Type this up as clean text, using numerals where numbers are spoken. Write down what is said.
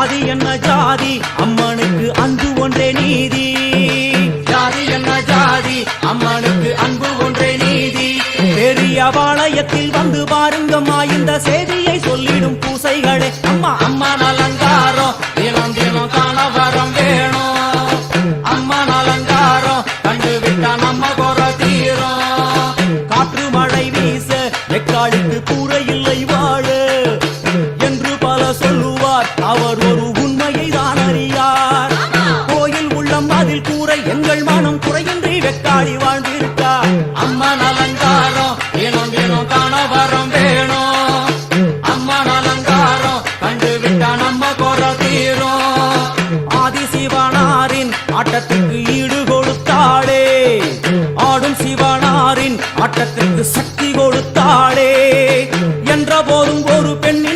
ஜாதி என்ன ஜாதி அம்மனுக்கு அன்பு ஒன்றே நீதி. ஜாதி என்ன ஜாதி அம்மனுக்கு அன்பு ஒன்றே நீதி. பெரிய பாளையத்தில் வந்து பாருங்கம்மா இந்த செய்தியை சொல்லிடும் பூசைகளே. அம்மா அம்மா அலங்காரம் தினம் தினம் காண வரம் வேணும். அம்மா அலங்காரம் கண்டு விட்டா நம்ம குறை தீரும். காற்று மழை வீச எக்காலுக்கு கூரை இல்லை வாழ என்று பல சொல்லுவார். அவர் ஒரு உண்மையை தான் அறியார். கோயில் உள்ளம் அதில் கூரை எங்கள் மனம் குறையின்றி வெக்காளி வாழ்ந்திருக்கார். அம்மா அலங்காரம் தினம் தினம் காண வரம் வேணும். அம்மா அலங்காரம் கண்டு விட்டா நம்ம குறை தீரும். ஆதிசிவனாரின் ஆட்டத்துக்கு ஈடு கொடுத்தாளே. ஆடும் சிவனாரின் ஆட்டத்திற்கு சக்தி கொடுத்தாளே. என்ற போதும் ஒரு பெண்ணின்